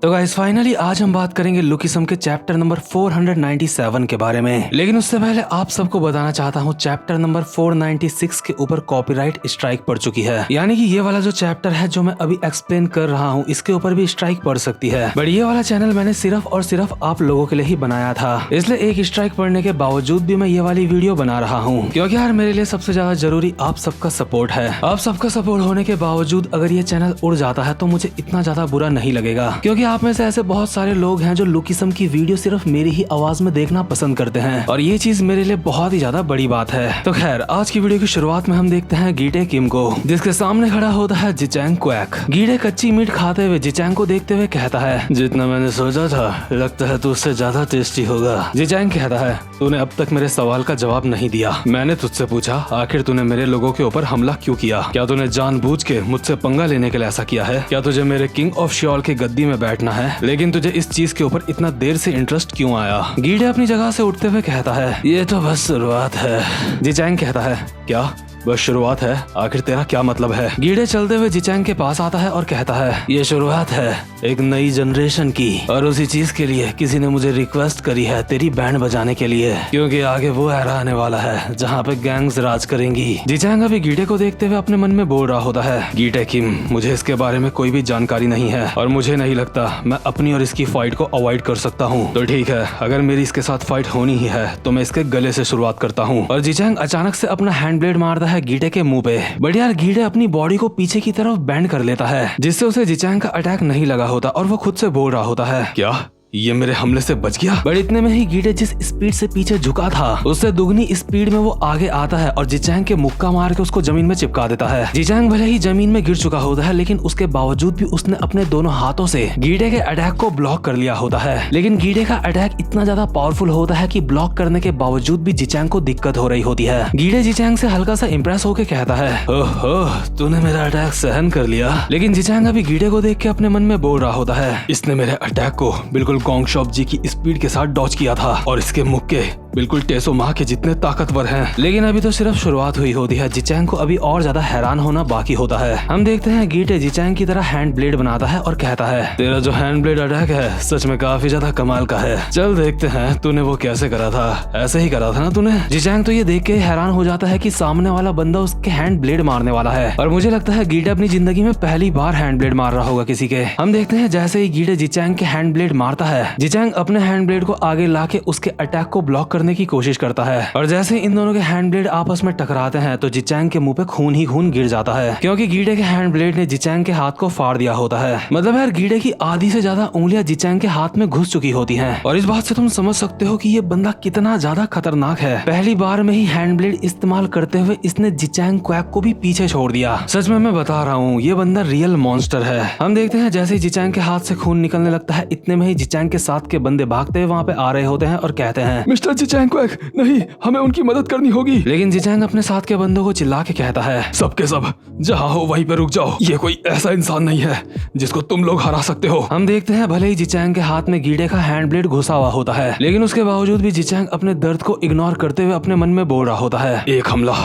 तो guys finally आज हम बात करेंगे लुकिसम के चैप्टर नंबर 497 के बारे में। लेकिन उससे पहले आप सबको बताना चाहता हूँ चैप्टर नंबर 496 के ऊपर कॉपीराइट स्ट्राइक पड़ चुकी है। यानी कि ये वाला जो चैप्टर है जो मैं अभी एक्सप्लेन कर रहा हूँ इसके ऊपर भी स्ट्राइक पड़ सकती है। बट ये वाला चैनल मैंने सिर्फ और सिर्फ आप लोगों के लिए ही बनाया था, इसलिए एक स्ट्राइक पड़ने के बावजूद भी मैं ये वाली वीडियो बना रहा हूँ, क्योंकि यार मेरे लिए सबसे ज्यादा जरूरी आप सबका सपोर्ट है। आप सबका सपोर्ट होने के बावजूद अगर ये चैनल उड़ जाता है तो मुझे इतना ज्यादा बुरा नहीं लगेगा, क्योंकि आप में से ऐसे बहुत सारे लोग हैं जो लुकिसम की वीडियो सिर्फ मेरी ही आवाज में देखना पसंद करते हैं, और ये चीज मेरे लिए बहुत ही ज्यादा बड़ी बात है। तो खैर आज की वीडियो की शुरुआत में हम देखते हैं गीटे किम को, जिसके सामने खड़ा होता है जिचैंग क्वैक। गीटे कच्ची मीट खाते हुए जिचैंग को देखते हुए कहता है, जितना मैंने सोचा था लगता है तू उससे ज्यादा टेस्टी होगा। जिचैंग कहता है, तूने अब तक मेरे सवाल का जवाब नहीं दिया। मैंने तुझसे पूछा आखिर तूने मेरे लोगों के ऊपर हमला क्यों किया? क्या तूने जानबूझ के मुझसे पंगा लेने के लिए ऐसा किया है? क्या तुझे मेरे किंग ऑफ श्योल की गद्दी में बैठना है? लेकिन तुझे इस चीज के ऊपर इतना देर से इंटरेस्ट क्यों आया? गीडे अपनी जगह से उठते हुए कहता है, ये तो बस शुरुआत है। जिचैंग कहता है, क्या बस शुरुआत है? आखिर तेरा क्या मतलब है? गीडे चलते हुए जिचैंग के पास आता है और कहता है, ये शुरुआत है एक नई जनरेशन की, और उसी चीज के लिए किसी ने मुझे रिक्वेस्ट करी है तेरी बैंड बजाने के लिए, क्योंकि आगे वो एरा आने वाला है जहाँ पे गैंग्स राज करेंगी। जिचैंग अभी गीडे को देखते हुए अपने मन में बोल रहा होता है, गीडे किम मुझे इसके बारे में कोई भी जानकारी नहीं है और मुझे नहीं लगता मैं अपनी और इसकी फाइट को अवॉइड कर सकता हूँ। तो ठीक है, अगर मेरी इसके साथ फाइट होनी ही है तो मैं इसके गले से शुरुआत करता हूँ। और जिचैंग अचानक से अपना हैंड ब्लेड मारता है गीडे के मुंह पे। बट यार गीडे अपनी बॉडी को पीछे की तरफ बेंड कर लेता है, जिससे उसे जिचैंग का अटैक नहीं लगा होता, और वो खुद से बोल रहा होता है, क्या ये मेरे हमले से बच गया? बट इतने में ही गीडे जिस स्पीड से पीछे झुका था उससे दुगनी स्पीड में वो आगे आता है और जिचैंग के मुक्का मार के उसको जमीन में चिपका देता है। जिचैंग भले ही जमीन में गिर चुका होता है, लेकिन उसके बावजूद भी उसने अपने दोनों हाथों से गीडे के अटैक को ब्लॉक कर लिया होता है। लेकिन गीडे का अटैक इतना ज्यादा पावरफुल होता है कि ब्लॉक करने के बावजूद भी जिचैंग को दिक्कत हो रही होती है। गीडे जिचैंग से हल्का सा इम्प्रेस होकर कहता है, ओहो तूने मेरा अटैक सहन कर लिया। लेकिन जिचैंग अभी गीडे को देख के अपने मन में बोल रहा होता है, इसने मेरे अटैक को बिल्कुल गोंग शॉप जी की स्पीड के साथ डॉज किया था, और इसके मुक्के बिल्कुल टेसो माह के जितने ताकतवर हैं। लेकिन अभी तो सिर्फ शुरुआत हुई होती है, जिचैंग को अभी और ज्यादा हैरान होना बाकी होता है। हम देखते हैं गीटे जिचैंग की तरह हैंड ब्लेड बनाता है और कहता है, तेरा जो हैंड ब्लेड अटैक है सच में काफी ज्यादा कमाल का है। चल देखते हैं तूने वो कैसे करा था। ऐसे ही करा था ना तूने? जिचैंग तो ये देख के हैरान हो जाता है कि सामने वाला बंदा उसके हैंड ब्लेड मारने वाला है, और मुझे लगता है गीटे अपनी जिंदगी में पहली बार हैंड ब्लेड मार रहा होगा किसी के। हम देखते हैं जैसे ही गीटे जिचैंग के हैंड ब्लेड मारता है, जिचैंग अपने हैंड ब्लेड को आगे लाके उसके अटैक को ब्लॉक करने की कोशिश करता है, और जैसे इन दोनों के हैंड ब्लेड आपस में टकराते हैं तो जिचैंग के मुंह पे खून ही खून गिर जाता है, क्योंकि गीडे के हैंड ब्लेड ने जिचैंग के हाथ को फाड़ दिया होता है। मतलब यार गीडे की आधी से ज्यादा उंगलियां जिचैंग के हाथ में घुस चुकी होती हैं, और इस बात से तुम समझ सकते हो कि ये बंदा कितना ज्यादा खतरनाक है। पहली बार में ही हैंड ब्लेड इस्तेमाल करते हुए इसने जिचैंग क्वैक को भी पीछे छोड़ दिया। सच में मैं बता रहा हूँ ये बंदा रियल मॉन्स्टर है। हम देखते हैं जैसे ही जिचैंग के हाथ से खून निकलने लगता है, इतने में ही जिचैंग के साथ के बंदे भागते हुए वहाँ पे आ रहे होते हैं और कहते हैं, मिस्टर जिचैंग क्वैक नहीं, हमें उनकी मदद करनी होगी। लेकिन जिचैंग अपने साथ के बंदों को चिल्ला के कहता है, सबके सब जहाँ हो वहीं पे रुक जाओ, ये कोई ऐसा इंसान नहीं है जिसको तुम लोग हरा सकते हो। हम देखते हैं भले ही जिचैंग के हाथ में गीडे का हैंड ब्लेड घुसा हुआ होता है, लेकिन उसके बावजूद भी जिचैंग अपने दर्द को इग्नोर करते हुए अपने मन में बोल रहा होता है, एक हमला,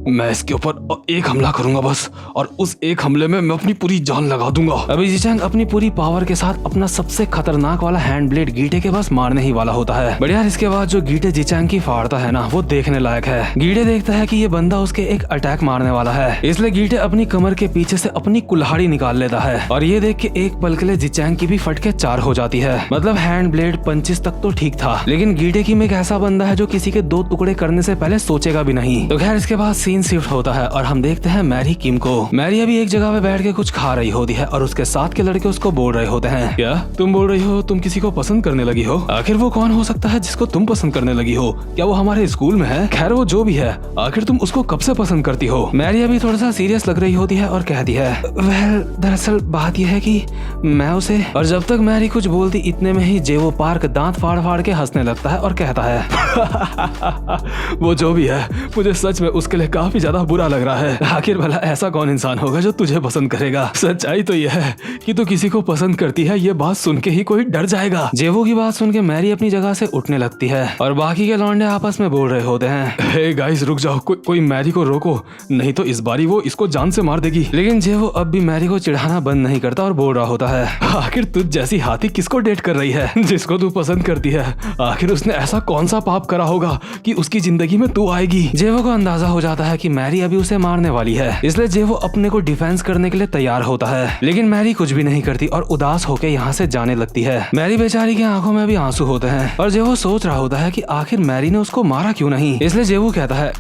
मैं इसके ऊपर एक हमला करूंगा बस, और उस एक हमले में मैं अपनी पूरी जान लगा दूंगा। अभी जिचैंग अपनी पूरी पावर के साथ अपना सबसे खतरनाक वाला हैंड ब्लेड गीटे के पास मारने ही वाला होता है। बट यार इसके बाद जो गीटे जिचैंग की फाड़ता है ना वो देखने लायक है। गीटे देखता है कि ये बंदा उसके एक अटैक मारने वाला है, इसलिए गीटे अपनी कमर के पीछे से अपनी कुल्हाड़ी निकाल लेता है, और ये देख के एक पल के लिए जिचैंग की भी फटके चार हो जाती है। मतलब हैंड ब्लेड पंचिस तक तो ठीक था, लेकिन गीटे की में एक ऐसा बंदा है जो किसी के दो टुकड़े करने से पहले सोचेगा भी नहीं। तो खैर इसके बाद सीन शिफ्ट होता है और हम देखते हैं मैरी किम को। मैरी अभी एक जगह पे बैठ के कुछ खा रही होती है, और उसके साथ के लड़के उसको बोल रहे होते हैं, क्या तुम बोल रही हो तुम किसी को पसंद करने लगी हो? आखिर वो कौन हो सकता है जिसको तुम पसंद करने लगी हो? क्या वो हमारे स्कूल में है? खैर वो जो भी है, आखिर तुम उसको कब से पसंद करती हो? मैरी अभी थोड़ा सा सीरियस लग रही होती है और कहती है, वेल दरअसल बात यह है कि मैं उसे। और जब तक मैरी कुछ बोलती इतने में ही जेवो पार्क दांत फाड़ फाड़ के हंसने लगता है और कहता है, वो जो भी है मुझे सच में उसके लिए काफी ज्यादा बुरा लग रहा है। आखिर भला ऐसा कौन इंसान होगा जो तुझे पसंद करेगा? सच्चाई तो यह है कि तू किसी को पसंद करती है, ये बात सुन के ही कोई डर जाएगा। जेवो की बात सुन के मैरी अपनी जगह से उठने लगती है और बाकी के लौंडे आपस में बोल रहे होते हैं, हे गाइस रुक जाओ, कोई मैरी को रोको, नहीं तो इस बारी वो इसको जान से मार देगी। लेकिन जेवो अब भी मैरी को चिढ़ाना बंद नहीं करता और बोल रहा होता है, आखिर तुझ जैसी हाथी किसको डेट कर रही है? जिसको तू पसंद करती है, आखिर उसने ऐसा कौन सा पाप करा होगा कि उसकी जिंदगी में तू आएगी? जेवो को अंदाजा हो जाता है कि मैरी अभी उसे मारने वाली है, इसलिए जेवो अपने को डिफेंस करने के लिए तैयार होता है। लेकिन मैरी कुछ भी नहीं करती और उदास होकर यहाँ से जाने लगती है। मैरी बेचारी की आंखों में भी आंसू होते हैं और जेवो सोच रहा होता है कि आखिर मैरी ने उसको मारा क्यों नहीं। इसलिए जेवो कहता है,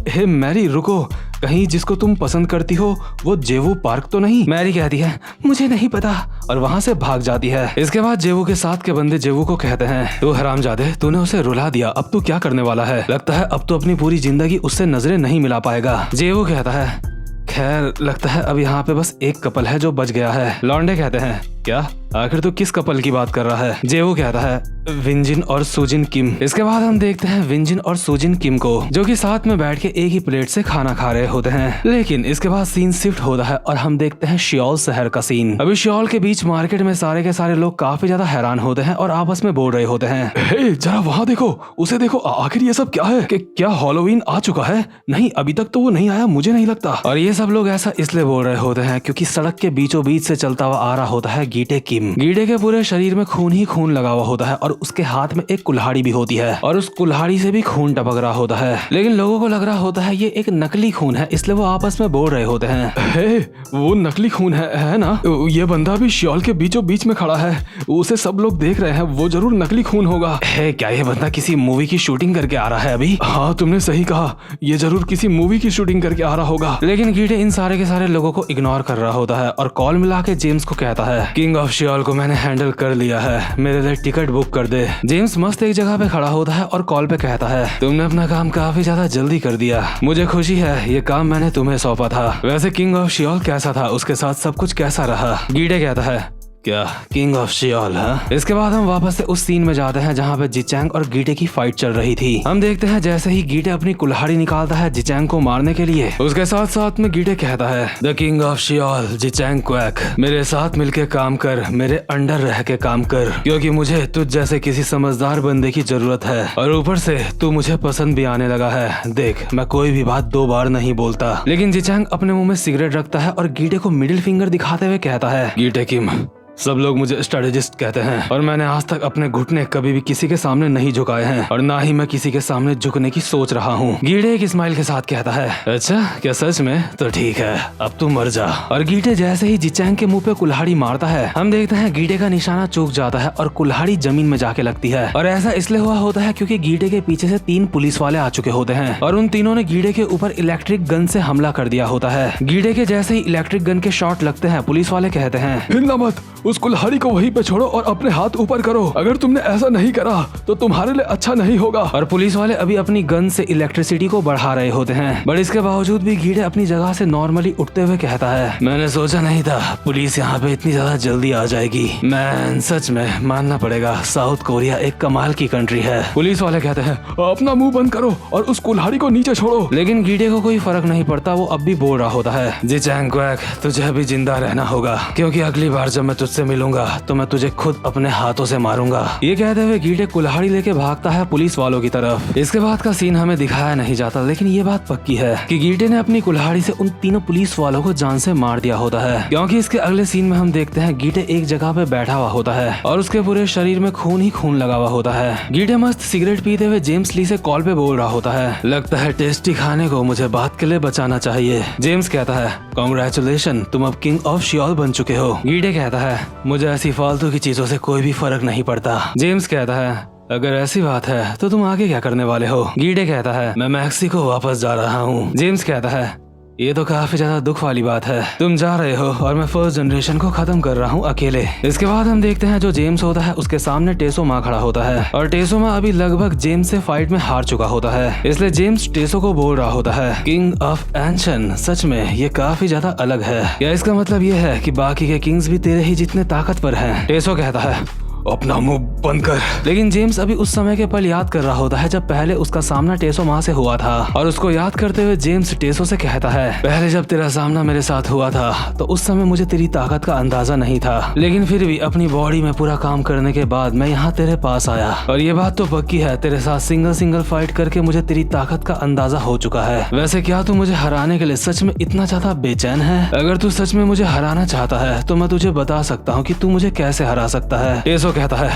हे मैरी रुको, कहीं जिसको तुम पसंद करती हो वो जेवू पार्क तो नहीं? मैरी कहती है, मुझे नहीं पता, और वहाँ से भाग जाती है। इसके बाद जेवू के साथ के बंदे जेवू को कहते हैं, तू हरामजादे, तूने उसे रुला दिया, अब तू क्या करने वाला है? लगता है अब तो अपनी पूरी जिंदगी उससे नजरें नहीं मिला पाएगा। जेवू कहता है, खैर लगता है अब यहाँ पे बस एक कपल है जो बच गया है। लॉन्डे कहते हैं, क्या? आखिर तू किस कपल की बात कर रहा है? जेवू कहता है, विंजिन और सुजिन किम। इसके बाद हम देखते हैं विंजिन और सुजिन किम को, जो कि साथ में बैठ के एक ही प्लेट से खाना खा रहे होते हैं। लेकिन इसके बाद सीन शिफ्ट होता है और हम देखते हैं शियोल शहर का सीन। अभी शियोल के बीच मार्केट में सारे के सारे लोग काफी ज्यादा हैरान होते हैं और आपस में बोल रहे होते हैं, हे जरा वहाँ देखो, उसे देखो, आखिर ये सब क्या है? कि क्या हैलोवीन आ चुका है? नहीं, अभी तक तो वो नहीं आया, मुझे नहीं लगता। और ये सब लोग ऐसा इसलिए बोल रहे होते हैं क्योंकि सड़क के बीचों बीच से चलता हुआ आ रहा होता है गीटे किम। गीटे के पूरे शरीर में खून ही खून लगा हुआ होता है और उसके हाथ में एक कुल्हाड़ी भी होती है और उस कुल्हाड़ी से भी खून टपक रहा होता है। लेकिन लोगों को लग रहा होता है ये एक नकली खून है, इसलिए वो आपस में बोल रहे होते हैं, हे वो नकली खून है ना? ये बंदा भी शियोल के बीचों बीच में खड़ा है, उसे सब लोग देख रहे हैं, वो जरूर नकली खून होगा। है क्या ये बंदा किसी मूवी की शूटिंग करके आ रहा है अभी? हाँ तुमने सही कहा, ये जरूर किसी मूवी की शूटिंग करके आ रहा होगा। लेकिन गीटे इन सारे के सारे लोगों को इग्नोर कर रहा होता है और कॉल मिला के जेम्स को कहता है, किंग ऑफ शियोल को मैंने हैंडल कर लिया है, मेरे लिए टिकट बुक कर दे। जेम्स मस्त एक जगह पे खड़ा होता है और कॉल पे कहता है, तुमने अपना काम काफी ज्यादा जल्दी कर दिया, मुझे खुशी है, ये काम मैंने तुम्हें सौंपा था। वैसे किंग ऑफ शियोल कैसा था, उसके साथ सब कुछ कैसा रहा? गीटे कहता है, क्या किंग ऑफ शियोल? हाँ। इसके बाद हम वापस से उस सीन में जाते हैं जहाँ पे जिचैंग और गीटे की फाइट चल रही थी। हम देखते हैं जैसे ही गीटे अपनी कुल्हाड़ी निकालता है जिचैंग को मारने के लिए, उसके साथ साथ में गीटे कहता है, द किंग ऑफ शियोल जिचैंग क्वैक, मेरे साथ मिलके काम कर, मेरे अंडर रह के काम कर, क्योंकि मुझे तुझ जैसे किसी समझदार बंदे की जरूरत है, और ऊपर से तू मुझे पसंद भी आने लगा है। देख मैं कोई भी बात 2 बार नहीं बोलता। लेकिन जिचैंग अपने मुंह में सिगरेट रखता है और गीटे को मिडिल फिंगर दिखाते हुए कहता है, गीटे किम, सब लोग मुझे स्ट्रेटेजिस्ट कहते हैं और मैंने आज तक अपने घुटने कभी भी किसी के सामने नहीं झुकाए हैं और ना ही मैं किसी के सामने झुकने की सोच रहा हूँ। गीटे एक स्माइल के साथ कहता है, अच्छा क्या सच में? तो ठीक है, अब तू मर जा। और गीटे जैसे ही जिचैंग के मुंह पे कुल्हाड़ी मारता है, हम देखते हैं गीटे का निशाना चूक जाता है और कुल्हाड़ी जमीन में जाके लगती है। और ऐसा इसलिए हुआ होता है क्योंकि गीटे के पीछे से 3 पुलिस वाले आ चुके होते हैं और उन तीनों ने गीटे के ऊपर इलेक्ट्रिक गन से हमला कर दिया होता है। गीटे के जैसे ही इलेक्ट्रिक गन के शॉट लगते हैं, पुलिस वाले कहते हैं, हिलना मत, उस कुल्हाड़ी को वहीं पे छोड़ो और अपने हाथ ऊपर करो, अगर तुमने ऐसा नहीं करा तो तुम्हारे लिए अच्छा नहीं होगा। और पुलिस वाले अभी अपनी गन से इलेक्ट्रिसिटी को बढ़ा रहे होते हैं, बट इसके बावजूद भी गीटे अपनी जगह से नॉर्मली उठते हुए कहता है, मैंने सोचा नहीं था पुलिस यहाँ पे इतनी ज्यादा जल्दी आ जाएगी। मैं सच में मानना पड़ेगा, साउथ कोरिया एक कमाल की कंट्री है। पुलिस वाले कहते हैं, अपना मुंह बंद करो और उस कुल्हाड़ी को नीचे छोड़ो। लेकिन गीटे को कोई फर्क नहीं पड़ता, वो अब भी बोल रहा होता है, जिचैंग क्वैक, तुझे अभी जिंदा रहना होगा, क्योंकि अगली बार जब मैं तुझसे मिलूंगा तो मैं तुझे खुद अपने हाथों से मारूंगा। ये कहते हुए गीटे कुल्हाड़ी लेके भागता है पुलिस वालों की तरफ। इसके बाद का सीन हमें दिखाया नहीं जाता, लेकिन ये बात पक्की है कि गीटे ने अपनी कुल्हाड़ी से उन तीनों पुलिस वालों को जान से मार दिया होता है, क्योंकि इसके अगले सीन में हम देखते हैं गीटे एक जगह पे बैठा हुआ होता है और उसके पूरे शरीर में खून ही खून लगा हुआ होता है। गीटे मस्त सिगरेट पीते हुए जेम्स ली से कॉल पे बोल रहा होता है, लगता है टेस्टी खाने को मुझे बात के लिए बचाना चाहिए। जेम्स कहता है, कांग्रेचुलेशन, तुम अब किंग ऑफ शियोल बन चुके हो। गीटे कहता है, मुझे ऐसी फालतू की चीजों से कोई भी फर्क नहीं पड़ता। जेम्स कहता है, अगर ऐसी बात है तो तुम आगे क्या करने वाले हो? गीटे कहता है, मैं मैक्सिको वापस जा रहा हूँ। जेम्स कहता है, ये तो काफी ज्यादा दुख वाली बात है, तुम जा रहे हो और मैं फर्स्ट जनरेशन को खत्म कर रहा हूँ अकेले। इसके बाद हम देखते हैं जो जेम्स होता है उसके सामने टेसो माँ खड़ा होता है और टेसो माँ अभी लगभग जेम्स से फाइट में हार चुका होता है, इसलिए जेम्स टेसो को बोल रहा होता है, किंग ऑफ एंशन, सच में ये काफी ज्यादा अलग है। क्या इसका मतलब ये है कि बाकी के किंग्स भी तेरे ही जितने ताकतवर हैं? टेसो कहता है, अपना मुंह बंद कर। लेकिन जेम्स अभी उस समय के पल याद कर रहा होता है जब पहले उसका सामना टेसो माँ से हुआ था, और उसको याद करते हुए जेम्स टेसो से कहता है, पहले जब तेरा सामना मेरे साथ हुआ था तो उस समय मुझे तेरी ताकत का अंदाजा नहीं था, लेकिन फिर भी अपनी बॉडी में पूरा काम करने के बाद मैं यहाँ तेरे पास आया, और ये बात तो पक्की है, तेरे साथ सिंगल फाइट करके मुझे तेरी ताकत का अंदाजा हो चुका है। वैसे क्या तू मुझे हराने के लिए सच में इतना ज्यादा बेचैन है? अगर तू सच में मुझे हराना चाहता है तो मैं तुझे बता सकता हूँ कि तू मुझे कैसे हरा सकता है। टेसो कहता है,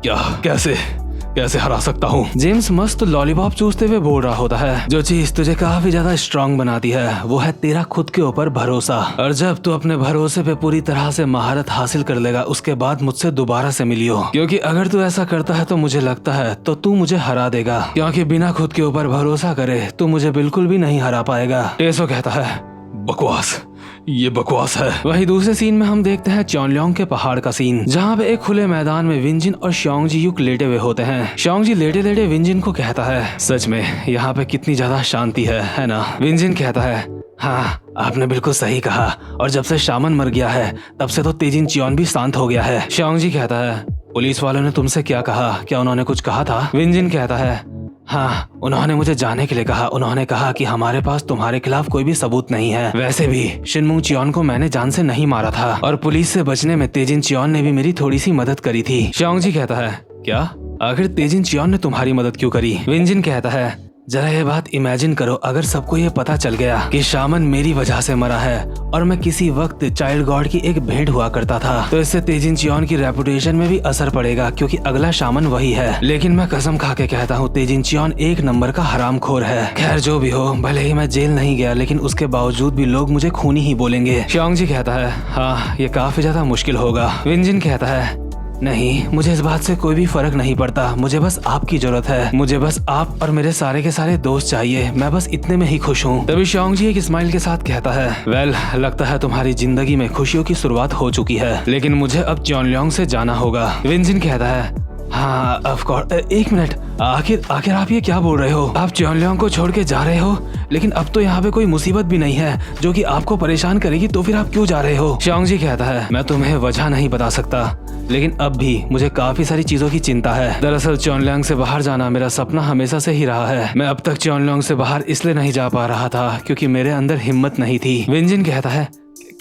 क्या कैसे हरा सकता हूँ? जेम्स मस्त लॉलीपॉप चूसते हुए बोल रहा होता है, जो चीज तुझे काफी ज्यादा स्ट्रांग बनाती है वो है तेरा खुद के ऊपर भरोसा, और जब तू अपने भरोसे पे पूरी तरह से महारत हासिल कर लेगा उसके बाद मुझसे दोबारा से मिलियो, क्योंकि अगर तू ऐसा करता है तो मुझे लगता है तो तू मुझे हरा देगा, क्योंकि बिना खुद के ऊपर भरोसा करे तू मुझे बिल्कुल भी नहीं हरा पाएगा। टेसो कहता है, बकवास, ये बकवास है। वहीं दूसरे सीन में हम देखते हैं चॉनल्योंग के पहाड़ का सीन, जहाँ पे एक खुले मैदान में विंजिन और श्योंग-जी युक लेटे हुए होते हैं। श्योंग-जी लेटे लेटे विंजिन को कहता है, सच में यहाँ पे कितनी ज्यादा शांति है ना? विंजिन कहता है, हाँ आपने बिल्कुल सही कहा, और जब से शामन मर गया है तब से तो तेजिन चियोन भी शांत हो गया है। श्योंग-जी कहता है, पुलिस वालों ने तुमसे क्या कहा? क्या उन्होंने कुछ कहा था? विंजिन कहता है, हाँ उन्होंने मुझे जाने के लिए कहा। उन्होंने कहा कि हमारे पास तुम्हारे खिलाफ कोई भी सबूत नहीं है। वैसे भी शिनमुंग चियोन को मैंने जान से नहीं मारा था, और पुलिस से बचने में तेजिन चियोन ने भी मेरी थोड़ी सी मदद करी थी। श्योंग-जी कहता है, क्या? आखिर तेजिन चियोन ने तुम्हारी मदद क्यों करी? विंजिन कहता है, जरा ये बात इमेजिन करो, अगर सबको ये पता चल गया कि शामन मेरी वजह से मरा है और मैं किसी वक्त चाइल्ड गॉड की एक भेंट हुआ करता था, तो इससे तेजिन चियोन की रेपुटेशन में भी असर पड़ेगा, क्योंकि अगला शामन वही है। लेकिन मैं कसम खा के कहता हूँ तेजिन चियोन एक नंबर का हरामखोर है। खैर जो भी हो, भले ही मैं जेल नहीं गया लेकिन उसके बावजूद भी लोग मुझे खूनी ही बोलेंगे। श्योंग-जी कहता है, हाँ ये काफी ज्यादा मुश्किल होगा। विंजिन कहता है, नहीं मुझे इस बात से कोई भी फर्क नहीं पड़ता, मुझे बस आपकी जरूरत है, मुझे बस आप और मेरे सारे के सारे दोस्त चाहिए, मैं बस इतने में ही खुश हूँ। तभी श्योंग-जी एक स्माइल के साथ कहता है, वेल लगता है तुम्हारी जिंदगी में खुशियों की शुरुआत हो चुकी है, लेकिन मुझे अब चॉनल्योंग से जाना होगा। विंजिन कहता है, हाँ ऑफ कोर्स। एक मिनट, आखिर आप ये क्या बोल रहे हो? आप चॉनल्योंग को छोड़ के जा रहे हो? लेकिन अब तो यहाँ पे कोई मुसीबत भी नहीं है जो कि आपको परेशान करेगी, तो फिर आप क्यों जा रहे हो? श्योंग-जी कहता है, मैं तुम्हें वजह नहीं बता सकता, लेकिन अब भी मुझे काफी सारी चीजों की चिंता है। दरअसल चॉनल्योंग से बाहर जाना मेरा सपना हमेशा से ही रहा है। मैं अब तक चॉनल्योंग से बाहर इसलिए नहीं जा पा रहा था क्योंकि मेरे अंदर हिम्मत नहीं थी। विंजिन कहता है,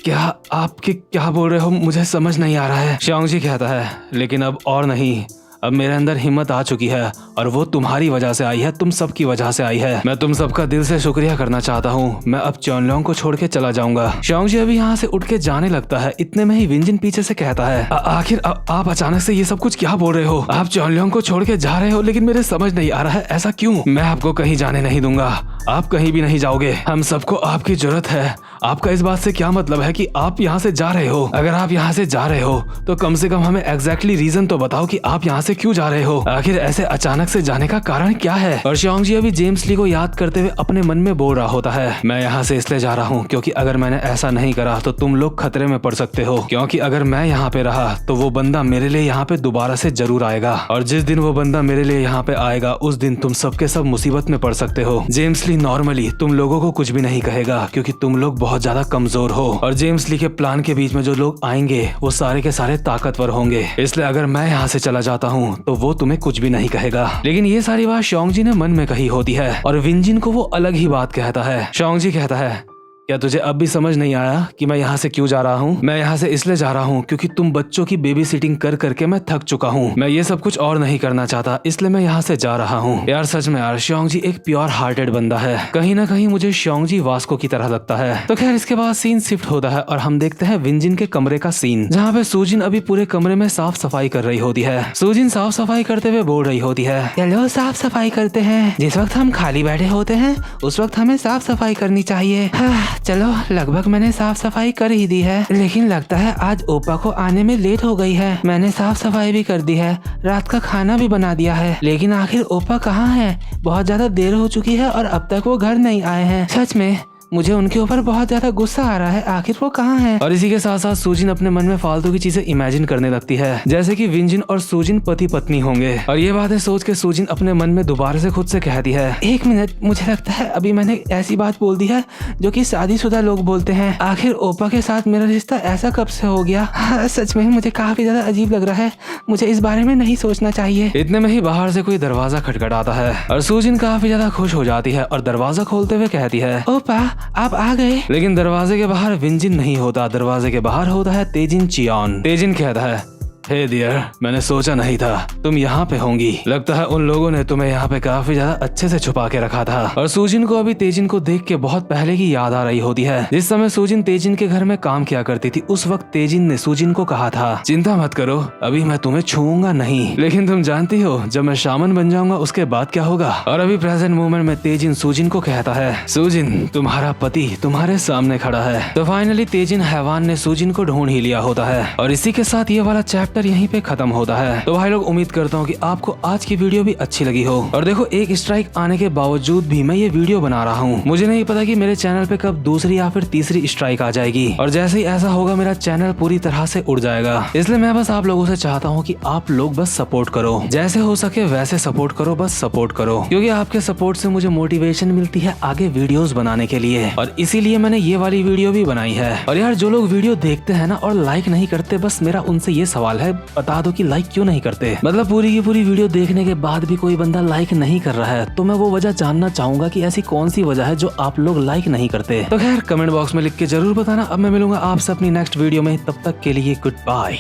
क्या आप क्या बोल रहे हो? मुझे समझ नहीं आ रहा है। श्योंग-जी कहता है, लेकिन अब और नहीं, अब मेरे अंदर हिम्मत आ चुकी है और वो तुम्हारी वजह से आई है, तुम सबकी वजह से आई है। मैं तुम सबका दिल से शुक्रिया करना चाहता हूँ। मैं अब चॉनल्योंग को छोड़ के चला जाऊंगा। श्योंग-जी अभी यहाँ से उठ के जाने लगता है, इतने में ही विंजिन पीछे से कहता है, आखिर आप अचानक से ये सब कुछ क्या बोल रहे हो? आप चॉनल्योंग को छोड़ के जा रहे हो, लेकिन मेरे समझ नहीं आ रहा है ऐसा क्यों? मैं आपको कहीं जाने नहीं दूंगा, आप कहीं भी नहीं जाओगे। हम सबको आपकी जरूरत है। आपका इस बात से क्या मतलब है कि आप यहाँ से जा रहे हो? अगर आप यहाँ से जा रहे हो तो कम से कम हमें एग्जैक्टली रीजन तो बताओ कि आप यहाँ से क्यों जा रहे हो? आखिर ऐसे अचानक से जाने का कारण क्या है? और श्योंग-जी अभी जेम्स ली को याद करते हुए अपने मन में बोल रहा होता है, मैं यहाँ से इसलिए जा रहा हूँ क्योंकि अगर मैंने ऐसा नहीं करा तो तुम लोग खतरे में पड़ सकते हो, क्योंकि अगर मैं यहाँ पे रहा तो वो बंदा मेरे लिए यहाँ पे दोबारा से जरूर आएगा, और जिस दिन वो बंदा मेरे लिए यहाँ पे आएगा उस दिन तुम सबके सब मुसीबत में पड़ सकते हो। जेम्स ली नॉर्मली तुम लोगों को कुछ भी नहीं कहेगा क्योंकि तुम लोग बहुत ज्यादा कमजोर हो, और जेम्स ली के प्लान के बीच में जो लोग आएंगे वो सारे के सारे ताकतवर होंगे, इसलिए अगर मैं यहाँ से चला जाता हूँ तो वो तुम्हें कुछ भी नहीं कहेगा। लेकिन ये सारी बात श्योंग-जी ने मन में कही होती है और विंजिन को वो अलग ही बात कहता है। श्योंग-जी कहता है, क्या तुझे अब भी समझ नहीं आया कि मैं यहाँ से क्यों जा रहा हूँ? मैं यहाँ से इसलिए जा रहा हूँ क्योंकि तुम बच्चों की बेबी सिटिंग कर करके मैं थक चुका हूँ। मैं ये सब कुछ और नहीं करना चाहता, इसलिए मैं यहाँ से जा रहा हूँ। यार सच में यार, श्योंग-जी एक प्योर हार्टेड बंदा है। कहीं ना कहीं मुझे श्योंग-जी वास्को की तरह लगता है। तो खैर इसके बाद सीन शिफ्ट होता है और हम देखते हैं विंजिन के कमरे का सीन, जहाँ पे सूजिन अभी पूरे कमरे में साफ सफाई कर रही होती है। सूजिन साफ सफाई करते हुए बोल रही होती है, चलो साफ सफाई करते हैं। जिस वक्त हम खाली बैठे होते हैं उस वक्त हमें साफ सफाई करनी चाहिए। चलो लगभग मैंने साफ सफाई कर ही दी है, लेकिन लगता है आज ओपा को आने में लेट हो गई है। मैंने साफ सफाई भी कर दी है, रात का खाना भी बना दिया है, लेकिन आखिर ओपा कहाँ है? बहुत ज्यादा देर हो चुकी है और अब तक वो घर नहीं आए हैं। सच में मुझे उनके ऊपर बहुत ज्यादा गुस्सा आ रहा है, आखिर वो कहाँ है। और इसी के साथ साथ सूजिन अपने मन में फालतू की चीजें इमेजिन करने लगती है, जैसे कि विंजिन और सूजिन पति पत्नी होंगे। और ये बातें सोच के सूजिन अपने मन में दोबारा से खुद से कहती है, एक मिनट, मुझे लगता है अभी मैंने ऐसी बात बोल दी है जो कि शादीशुदा लोग बोलते हैं। आखिर ओपा के साथ मेरा रिश्ता ऐसा कब से हो गया। हाँ, सच में मुझे काफी ज्यादा अजीब लग रहा है, मुझे इस बारे में नहीं सोचना चाहिए। इतने में ही बाहर से कोई दरवाजा खटखटाता है और सूजिन काफी ज्यादा खुश हो जाती है और दरवाजा खोलते हुए कहती है, ओपा आप आ गए। लेकिन दरवाजे के बाहर विंजिन नहीं होता, दरवाजे के बाहर होता है तेजिन चियोन। तेजिन कहता है, हे डियर, मैंने सोचा नहीं था तुम यहाँ पे होंगी। लगता है उन लोगों ने तुम्हें यहाँ पे काफी ज्यादा अच्छे से छुपा के रखा था। और सूजिन को अभी तेजिन को देख के बहुत पहले की याद आ रही होती है, जिस समय सूजिन तेजिन के घर में काम किया करती थी। उस वक्त तेजिन ने सूजिन को कहा था, चिंता मत करो, अभी मैं तुम्हें छूऊंगा नहीं, लेकिन तुम जानती हो जब मैं शामन बन जाऊंगा उसके बाद क्या होगा। और अभी प्रेजेंट मोमेंट में तेजिन सूजिन को कहता है, सूजिन तुम्हारा पति तुम्हारे सामने खड़ा है। तो फाइनली तेजिन हैवान ने सूजिन को ढूंढ ही लिया होता है। और इसी के साथ ये वाला चैप्टर यहीं पे खत्म होता है। तो भाई लोग, उम्मीद करता हूँ कि आपको आज की वीडियो भी अच्छी लगी हो। और देखो, एक स्ट्राइक आने के बावजूद भी मैं ये वीडियो बना रहा हूँ। मुझे नहीं पता कि मेरे चैनल पे कब दूसरी या फिर तीसरी स्ट्राइक आ जाएगी, और जैसे ही ऐसा होगा मेरा चैनल पूरी तरह से उड़ जाएगा। इसलिए मैं बस आप लोगों से चाहता हूँ कि आप लोग बस सपोर्ट करो, जैसे हो सके वैसे सपोर्ट करो, बस सपोर्ट करो, क्योंकि आपके सपोर्ट से मुझे मोटिवेशन मिलती है आगे वीडियोस बनाने के लिए। और इसीलिए मैंने ये वाली वीडियो भी बनाई है। और यार, जो लोग वीडियो देखते हैं ना और लाइक नहीं करते, बस मेरा उनसे ये सवाल है, बता दो कि लाइक क्यों नहीं करते। मतलब पूरी की पूरी वीडियो देखने के बाद भी कोई बंदा लाइक नहीं कर रहा है, तो मैं वो वजह जानना चाहूंगा कि ऐसी कौन सी वजह है जो आप लोग लाइक नहीं करते। तो खैर, कमेंट बॉक्स में लिख के जरूर बताना। अब मैं मिलूंगा आपसे अपनी नेक्स्ट वीडियो में, तब तक के लिए गुड बाय।